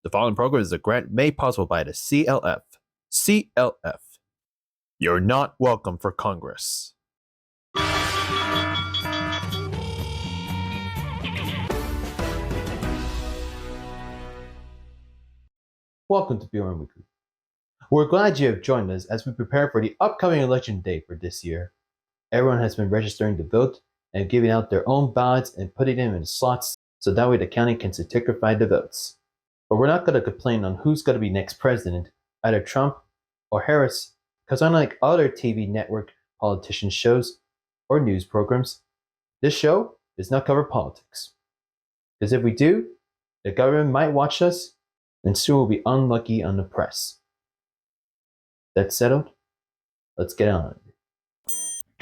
The following program is a grant made possible by the CLF. CLF. You're not welcome for Congress. Welcome to B.R.A.N Weekly. We're glad you have joined us as we prepare for the upcoming election day for this year. Everyone has been registering to vote and giving out their own ballots and putting them in slots so that way the county can certify the votes. But we're not going to complain on who's going to be next president, either Trump or Harris, because unlike other TV network politician shows or news programs, this show does not cover politics. Because if we do, the government might watch us and soon we'll be unlucky on the press. That's settled? Let's get on.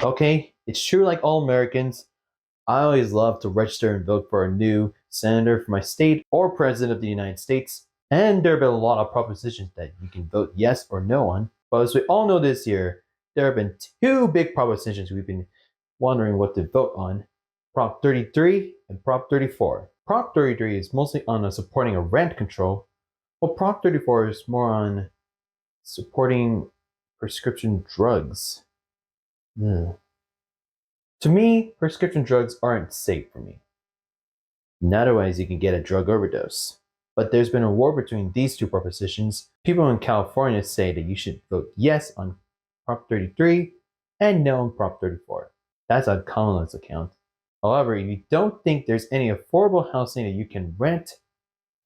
Okay, it's true like all Americans, I always love to register and vote for a new senator for my state or president of the United States. And there have been a lot of propositions that you can vote yes or no on. But as we all know this year, there have been two big propositions we've been wondering what to vote on. Prop 33 and Prop 34. Prop 33 is mostly on supporting a rent control, while Prop 34 is more on supporting prescription drugs. To me, prescription drugs aren't safe for me. Otherwise, you can get a drug overdose. But there's been a war between these two propositions. People in California say that you should vote yes on Prop 33 and no on Prop 34. That's on Commonwealth's account. However, if you don't think there's any affordable housing that you can rent,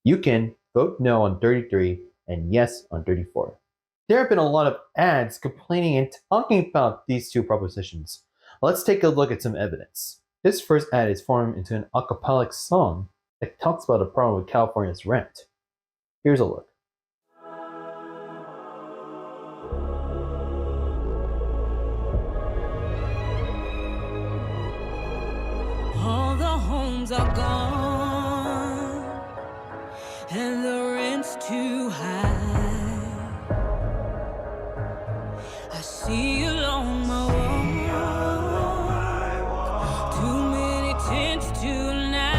you can vote no on 33 and yes on 34. There have been a lot of ads complaining and talking about these two propositions. Let's take a look at some evidence. This first ad is formed into an acapella song that talks about a problem with California's rent. Here's a look. All the homes are gone and the rent's too high. I see along my wall too many tents tonight.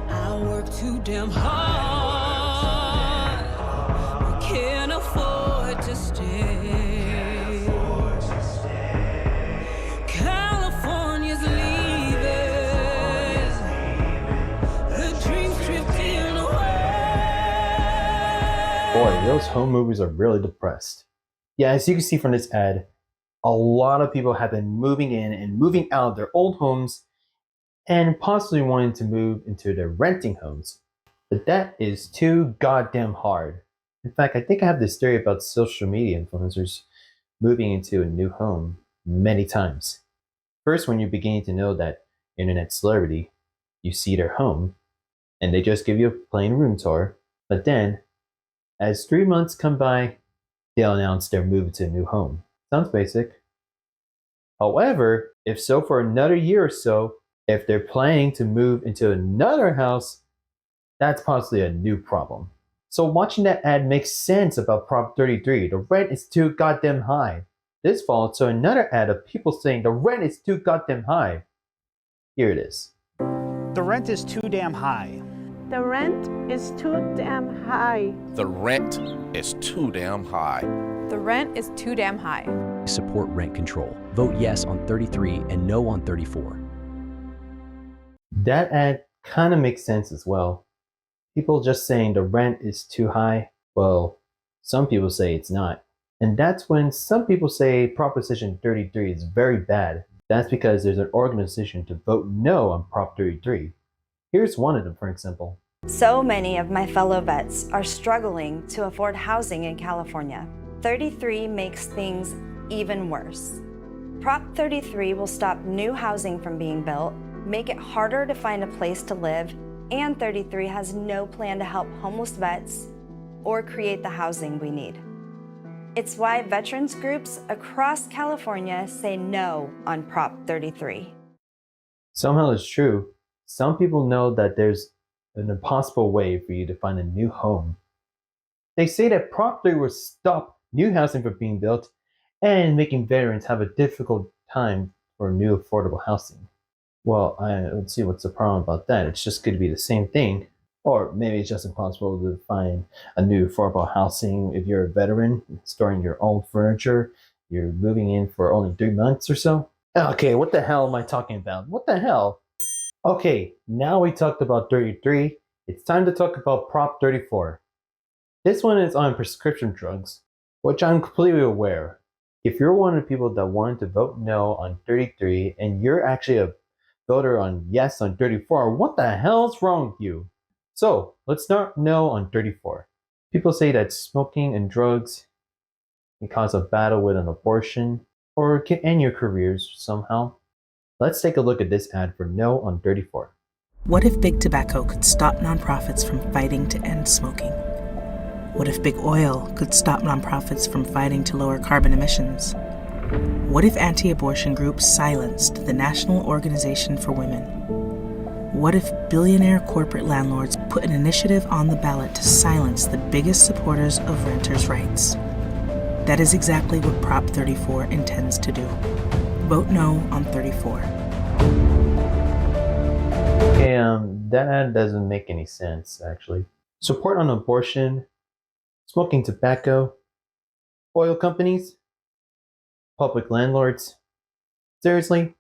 I work too damn hard, but can't afford to stay. California's leaving, the dreams drifting away. Boy, those home movers are really depressed. Yeah, as you can see from this ad, a lot of people have been moving in and moving out of their old homes and possibly wanting to move into their renting homes. But that is too goddamn hard. In fact, I think I have this theory about social media influencers moving into a new home many times. First, when you're beginning to know that internet celebrity, you see their home and they just give you a plain room tour. But then, as 3 months come by, they'll announce they're moving to a new home. Sounds basic. However, if so for another year or so, if they're planning to move into another house, that's possibly a new problem. So watching that ad makes sense about Prop 33. The rent is too goddamn high. This followed to another ad of people saying the rent is too goddamn high. Here it is. The rent is too damn high. The rent is too damn high. The rent is too damn high. The rent is too damn high. Support rent control. Vote yes on 33 and no on 34. That ad kind of makes sense as well. People just saying the rent is too high, well, some people say it's not. And that's when some people say Proposition 33 is very bad. That's because there's an organization to vote no on Prop 33. Here's one of them, for example. So many of my fellow vets are struggling to afford housing in California. 33 makes things even worse. Prop 33 will stop new housing from being built, make it harder to find a place to live, and 33 has no plan to help homeless vets or create the housing we need. It's why veterans groups across California say no on Prop 33. Somehow it's true. Some people know that there's an impossible way for you to find a new home. They say that Prop 3 will stop new housing from being built and making veterans have a difficult time for new affordable housing. Well, let's see what's the problem about that. It's just going to be the same thing. Or maybe it's just impossible to find a new affordable housing if you're a veteran, storing your own furniture, you're moving in for only 3 months or so. Okay, what the hell am I talking about? What the hell? Okay, now we talked about 33. It's time to talk about Prop 34. This one is on prescription drugs, which I'm completely aware. If you're one of the people that wanted to vote no on 33 and you're actually a voter on yes on 34, what the hell's wrong with you? So let's start no on 34. People say that smoking and drugs can cause a battle with an abortion or can end your careers somehow. Let's take a look at this ad for no on 34. What if big tobacco could stop nonprofits from fighting to end smoking? What if big oil could stop nonprofits from fighting to lower carbon emissions? What if anti-abortion groups silenced the National Organization for Women? What if billionaire corporate landlords put an initiative on the ballot to silence the biggest supporters of renters' rights? That is exactly what Prop 34 intends to do. Vote no on 34. Okay, that ad doesn't make any sense, actually. Support on abortion, smoking tobacco, oil companies, public landlords. Seriously?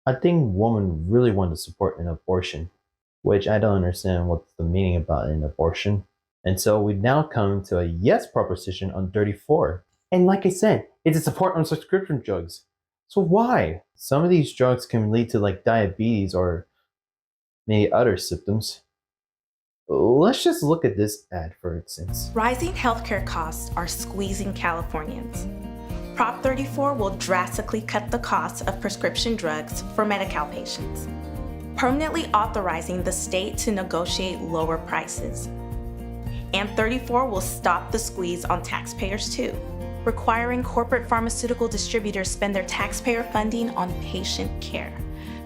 I think women really want to support an abortion, which I don't understand what's the meaning about an abortion. And so we now come to a yes proposition on 34. And like I said, it's a support on prescription drugs. So why? Some of these drugs can lead to like diabetes or maybe other symptoms. Let's just look at this ad for instance. Rising healthcare costs are squeezing Californians. Prop 34 will drastically cut the cost of prescription drugs for Medi-Cal patients, permanently authorizing the state to negotiate lower prices. And 34 will stop the squeeze on taxpayers too, requiring corporate pharmaceutical distributors spend their taxpayer funding on patient care.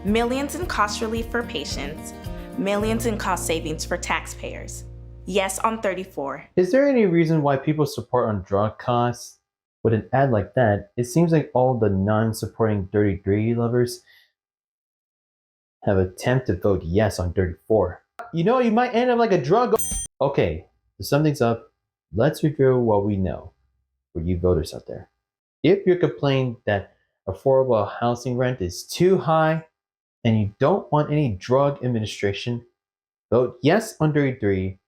Millions in cost relief for patients, millions in cost savings for taxpayers. Yes on 34. Is there any reason why people support on drug costs? With an ad like that, it seems like all the non-supporting 33 lovers have attempted to vote yes on 34. You know, you might end up like a drug. Okay, to sum things up, let's review what we know for you voters out there. If you're complaining that affordable housing rent is too high and you don't want any drug administration, vote yes on 33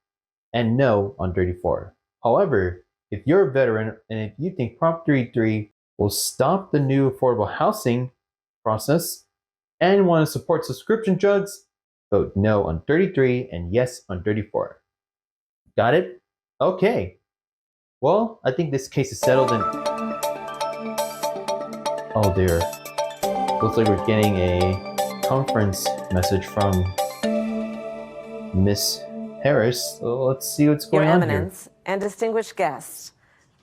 and no on 34. However, if you're a veteran and if you think Prop 33 will stop the new affordable housing process and want to support subscription drugs, vote no on 33 and yes on 34. Got it? Okay. Well, I think this case is settled and... Oh dear. Looks like we're getting a conference message from Miss Harris. So let's see what's going on here. Your Eminence and distinguished guests,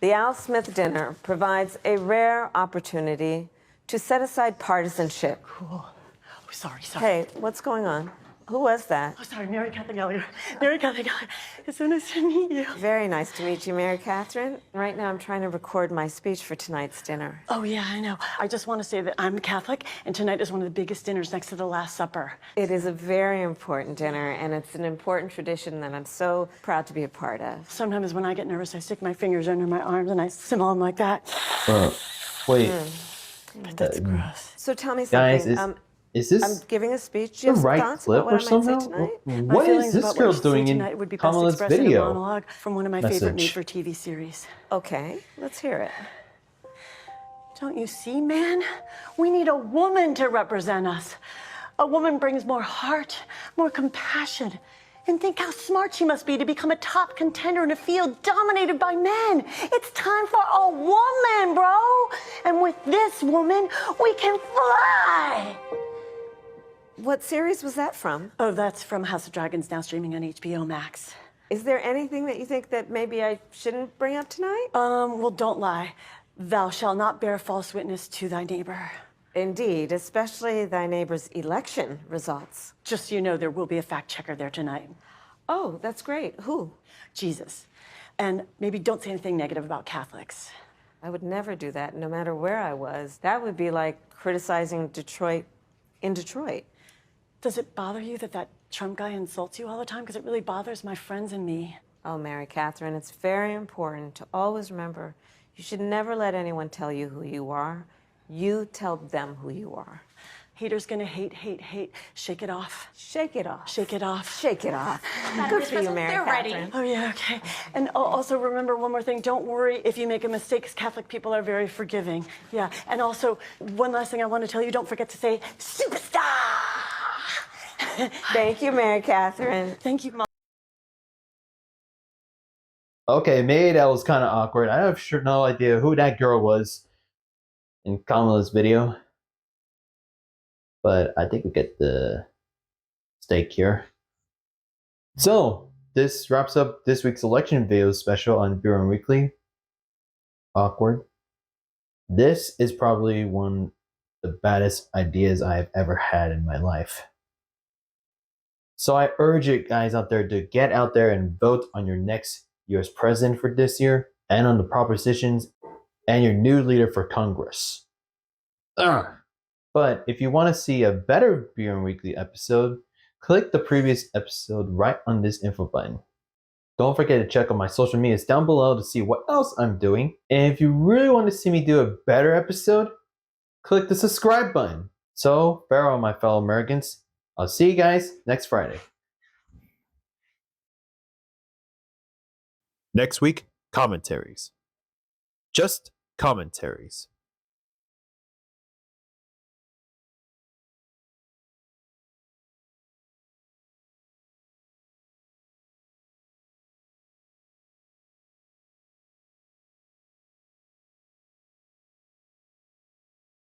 the Al Smith dinner provides a rare opportunity to set aside partisanship. Cool. Oh, sorry. Hey, what's going on? Who was that? Oh, sorry, Mary Catherine Gallagher. Mary Catherine Gallagher. It's so nice to meet you. Very nice to meet you, Mary Catherine. Right now I'm trying to record my speech for tonight's dinner. Oh, yeah, I know. I just want to say that I'm Catholic, and tonight is one of the biggest dinners next to the Last Supper. It is a very important dinner, and it's an important tradition that I'm so proud to be a part of. Sometimes when I get nervous, I stick my fingers under my arms and I simmer them like that. Wait. But that's gross. So tell me something. Guys, is this I'm giving a speech. the right clip or somehow? What is this girl doing in Kamala's video? A monologue from one of my favorite made-for-TV series. Okay, let's hear it. Don't you see, man? We need a woman to represent us. A woman brings more heart, more compassion. And think how smart she must be to become a top contender in a field dominated by men. It's time for a woman, bro. And with this woman, we can fly. What series was that from? Oh, that's from House of Dragons, now streaming on HBO Max. Is there anything that you think that maybe I shouldn't bring up tonight? Well, don't lie. Thou shalt not bear false witness to thy neighbor. Indeed, especially thy neighbor's election results. Just so you know, there will be a fact checker there tonight. Oh, that's great. Who? Jesus. And maybe don't say anything negative about Catholics. I would never do that, no matter where I was. That would be like criticizing Detroit in Detroit. Does it bother you that that Trump guy insults you all the time? Because it really bothers my friends and me. Oh, Mary Kathrine, it's very important to always remember you should never let anyone tell you who you are. You tell them who you are. Haters gonna hate, hate, hate. Shake it off. Shake it off. Shake it off. Shake it off. Good for you, Mary Kathrine. Oh, yeah, okay. And also remember one more thing. Don't worry if you make a mistake, 'cause Catholic people are very forgiving. Yeah. And also, one last thing I want to tell you, don't forget to say, superstar! Thank you, Mary Kathrine. Thank you, Mom. Okay, maybe that was kind of awkward. I have sure no idea who that girl was in Kamala's video. But I think we get the stake here. So, this wraps up this week's election video special on B.R.A.N Weekly. Awkward. This is probably one of the baddest ideas I've ever had in my life. So I urge you guys out there to get out there and vote on your next US president for this year, and on the propositions, and your new leader for Congress. But if you want to see a better B.R.A.N Weekly episode, click the previous episode right on this info button. Don't forget to check out my social medias down below to see what else I'm doing. And if you really want to see me do a better episode, click the subscribe button. So, farewell, my fellow Americans. I'll see you guys next Friday. Next week, commentaries. Just commentaries.